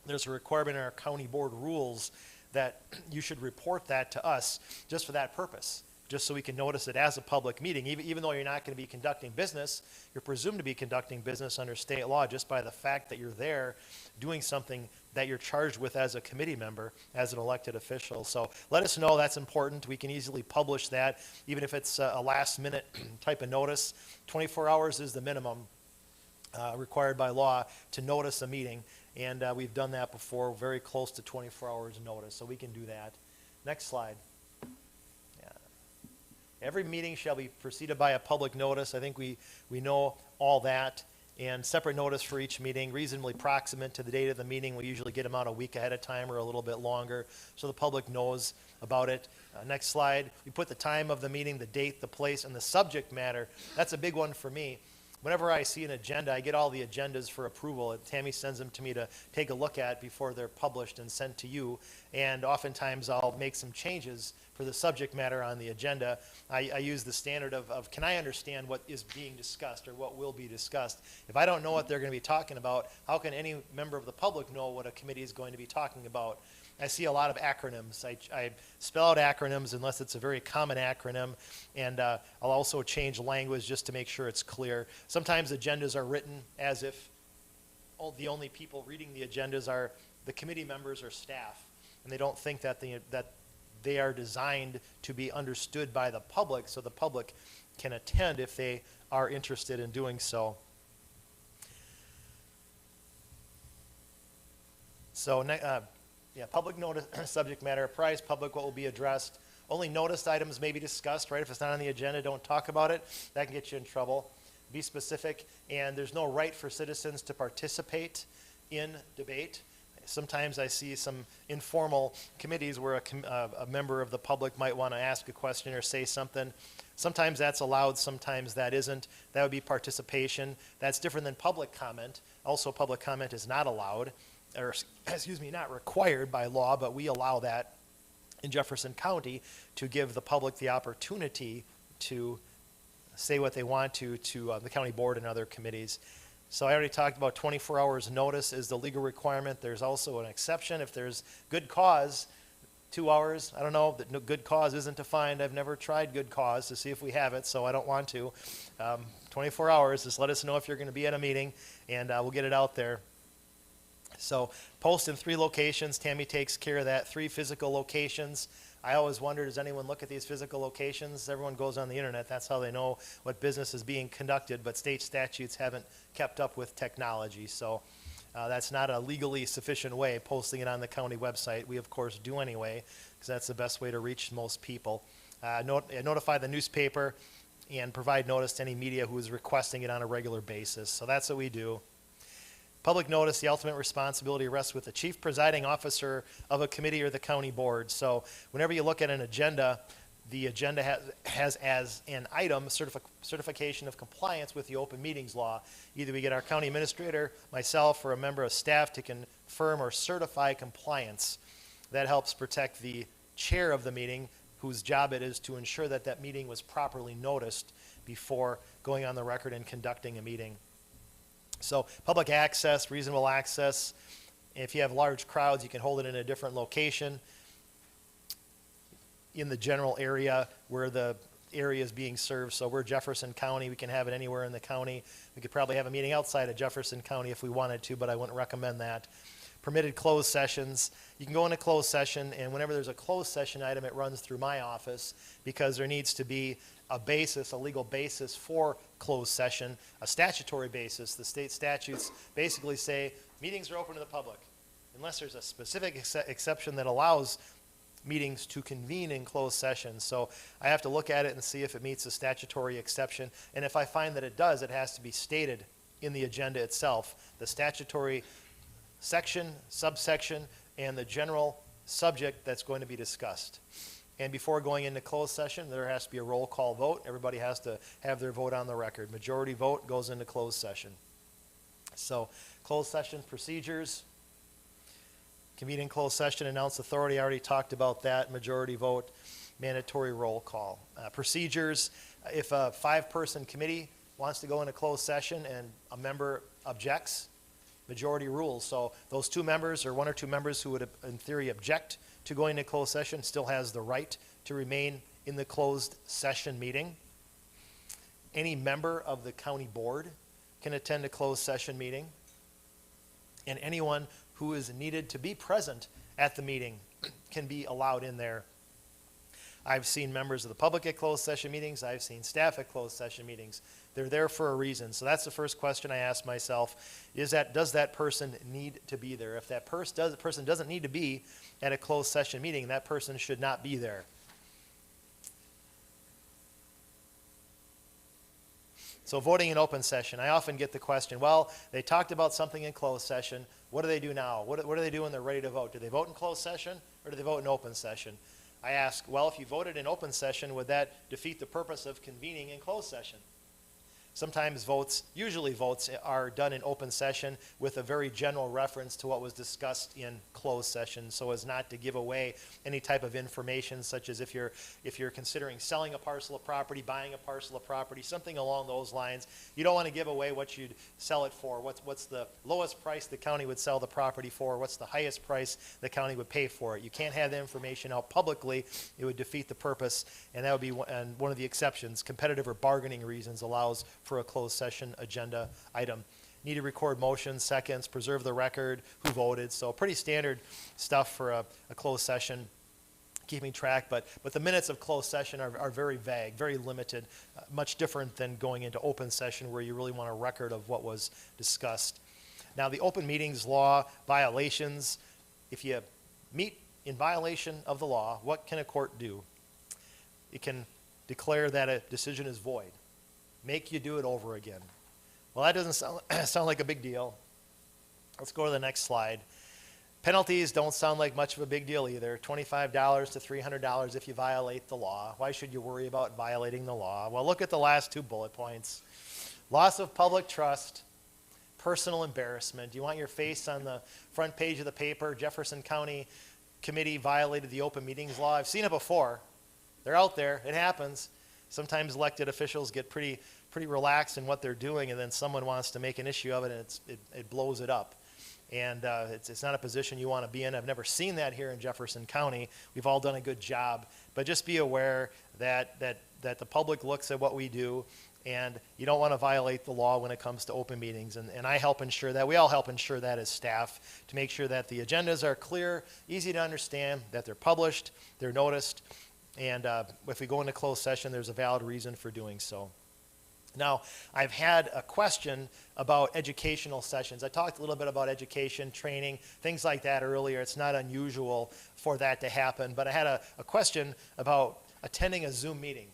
There's a requirement in our county board rules that you should report that to us just for that purpose, just so we can notice it as a public meeting. Even though you're not going to be conducting business, you're presumed to be conducting business under state law just by the fact that you're there doing something that you're charged with as a committee member, as an elected official. So let us know. That's important. We can easily publish that, even if it's a last minute type of notice. 24 hours is the minimum required by law to notice a meeting, and we've done that before, very close to 24 hours notice, so we can do that. Next slide. Yeah. Every meeting shall be preceded by a public notice. I think we know all that. And separate notice for each meeting, reasonably proximate to the date of the meeting. We usually get them out a week ahead of time or a little bit longer, so the public knows about it. Next slide. We put the time of the meeting, the date, the place, and the subject matter. That's a big one for me. Whenever I see an agenda, I get all the agendas for approval. Tammy sends them to me to take a look at before they're published and sent to you. And oftentimes I'll make some changes for the subject matter on the agenda. I use the standard of can I understand what is being discussed or what will be discussed? If I don't know what they're going to be talking about, how can any member of the public know what a committee is going to be talking about? I see a lot of acronyms. I spell out acronyms unless it's a very common acronym, and I'll also change language just to make sure it's clear. Sometimes agendas are written as if the only people reading the agendas are the committee members or staff, and they don't think that they are designed to be understood by the public, so the public can attend if they are interested in doing so. So, public notice, subject matter, apprise public what will be addressed. Only noticed items may be discussed, right? If it's not on the agenda, don't talk about it. That can get you in trouble. Be specific, and there's no right for citizens to participate in debate. Sometimes I see some informal committees where a member of the public might want to ask a question or say something. Sometimes that's allowed, sometimes that isn't. That would be participation. That's different than public comment. Also, public comment is not allowed, or not required by law, but we allow that in Jefferson County to give the public the opportunity to say what they want to the county board and other committees. So I already talked about 24 hours notice is the legal requirement. There's also an exception if there's good cause, 2 hours. I don't know, that good cause isn't defined. I've never tried good cause to see if we have it, so I don't want to. 24 hours, just let us know if you're going to be at a meeting, and we'll get it out there. So post in 3 locations. Tammy takes care of that. 3 physical locations. I always wonder, does anyone look at these physical locations? Everyone goes on the internet. That's how they know what business is being conducted, but state statutes haven't kept up with technology. So that's not a legally sufficient way, posting it on the county website. We, of course, do anyway, because that's the best way to reach most people. Notify the newspaper and provide notice to any media who is requesting it on a regular basis. So that's what we do. Public notice, the ultimate responsibility rests with the chief presiding officer of a committee or the county board. So whenever you look at an agenda, the agenda has as an item certification of compliance with the open meetings law. Either we get our county administrator, myself, or a member of staff to confirm or certify compliance. That helps protect the chair of the meeting, whose job it is to ensure that that meeting was properly noticed before going on the record and conducting a meeting. So public access, reasonable access. If you have large crowds, you can hold it in a different location in the general area where the area is being served. So we're Jefferson County. We can have it anywhere in the county. We could probably have a meeting outside of Jefferson County if we wanted to, but I wouldn't recommend that. Permitted closed sessions. You can go into closed session, and whenever there's a closed session item, it runs through my office because there needs to be a basis, a legal basis for closed session, a statutory basis. The state statutes basically say meetings are open to the public unless there's a specific exception that allows meetings to convene in closed session. So I have to look at it and see if it meets the statutory exception. And if I find that it does, it has to be stated in the agenda itself. The statutory section, subsection, and the general subject that's going to be discussed. And before going into closed session, there has to be a roll call vote. Everybody has to have their vote on the record. Majority vote goes into closed session. So closed session procedures. Convene in closed session, announce authority. I already talked about that. Majority vote, mandatory roll call. Procedures, if a 5-person committee wants to go into closed session and a member objects, majority rules. So those 2 members or 1 or 2 members who would in theory object to going into closed session still has the right to remain in the closed session meeting. Any member of the county board can attend a closed session meeting, and anyone who is needed to be present at the meeting can be allowed in there. I've seen members of the public at closed session meetings. I've seen staff at closed session meetings. They're there for a reason. So that's the first question I ask myself, is that, does that person need to be there? If that person doesn't need to be at a closed session meeting, that person should not be there. So voting in open session, I often get the question, well, they talked about something in closed session. What do they do now? What do they do when they're ready to vote? Do they vote in closed session or do they vote in open session? I ask, well, if you voted in open session, would that defeat the purpose of convening in closed session? Sometimes usually votes are done in open session with a very general reference to what was discussed in closed session, so as not to give away any type of information, such as if you're considering selling a parcel of property, buying a parcel of property, something along those lines. You don't want to give away what you'd sell it for. What's the lowest price the county would sell the property for? What's the highest price the county would pay for it? You can't have the information out publicly. It would defeat the purpose, and that would be one of the exceptions. Competitive or bargaining reasons allows for a closed session agenda item. Need to record motions, seconds, preserve the record, who voted. So pretty standard stuff for a closed session, keeping track. But the minutes of closed session are very vague, very limited, much different than going into open session where you really want a record of what was discussed. Now the open meetings law violations, if you meet in violation of the law, what can a court do? It can declare that a decision is void. Make you do it over again. Well, that doesn't sound like a big deal. Let's go to the next slide. Penalties don't sound like much of a big deal either. $25 to $300 if you violate the law. Why should you worry about violating the law? Well, look at the last 2 bullet points. Loss of public trust, personal embarrassment. You want your face on the front page of the paper. Jefferson County Committee violated the open meetings law. I've seen it before. They're out there. It happens. Sometimes elected officials get pretty relaxed in what they're doing, and then someone wants to make an issue of it, and it blows it up. And it's not a position you want to be in. I've never seen that here in Jefferson County. We've all done a good job. But just be aware that the public looks at what we do, And you don't want to violate the law when it comes to open meetings. And I help ensure that. We all help ensure that as staff to make sure that the agendas are clear, easy to understand, that they're published, they're noticed. And if we go into closed session, there's a valid reason for doing so. Now, I've had a question about educational sessions. I talked a little bit about education, training, things like that earlier. It's not unusual for that to happen. But I had a question about attending a Zoom meeting.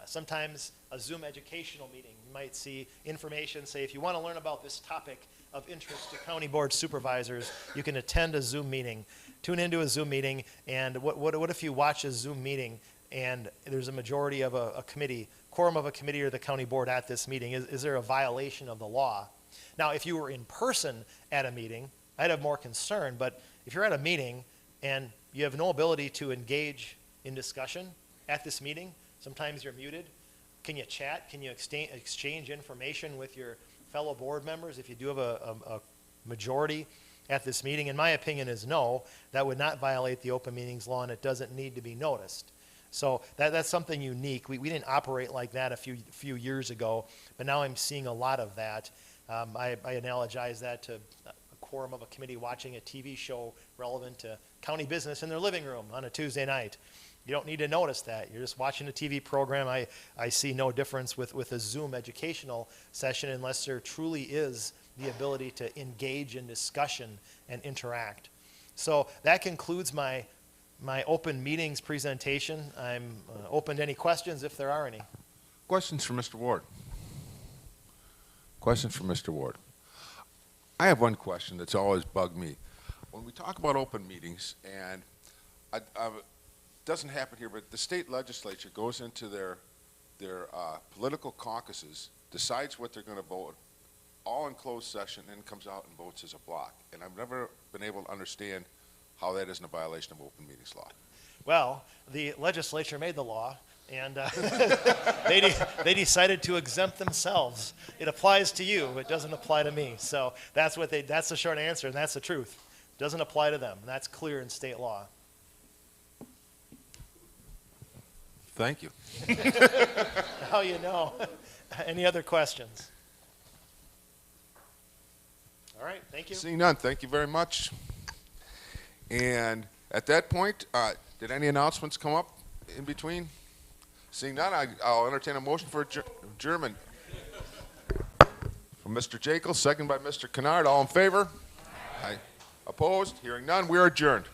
Sometimes a Zoom educational meeting, you might see information, say if you want to learn about this topic of interest to county board supervisors, you can attend a Zoom meeting. Tune into a Zoom meeting, and what if you watch a Zoom meeting and there's a majority of a committee, quorum of a committee or the county board at this meeting? Is there a violation of the law? Now, if you were in person at a meeting, I'd have more concern, but if you're at a meeting and you have no ability to engage in discussion at this meeting, sometimes you're muted. Can you chat? Can you exchange information with your fellow board members if you do have a majority at this meeting? And my opinion is no, that would not violate the open meetings law, and it doesn't need to be noticed. So that's something unique. We didn't operate like that a few years ago, but now I'm seeing a lot of that. I analogize that to a quorum of a committee watching a TV show relevant to county business in their living room on a Tuesday night. You don't need to notice that. You're just watching a TV program. I see no difference with a Zoom educational session unless there truly is the ability to engage in discussion and interact. So that concludes my open meetings presentation. I'm open to any questions if there are any. Questions for Mr. Ward? Questions for Mr. Ward? I have one question that's always bugged me. When we talk about open meetings, and it doesn't happen here, but the state legislature goes into their political caucuses, decides what they're going to vote, all in closed session, and comes out and votes as a block. And I've never been able to understand how that isn't a violation of open meetings law. Well, the legislature made the law, and they decided to exempt themselves. It applies to you. It doesn't apply to me. So that's the short answer, and that's the truth. It doesn't apply to them. And that's clear in state law. Thank you. Now you know. Any other questions? All right, thank you. Seeing none, thank you very much. And at that point, did any announcements come up in between? Seeing none, I'll entertain a motion for adjournment. From Mr. Jekyll, second by Mr. Kennard. All in favor? Aye. Opposed? Hearing none, we are adjourned.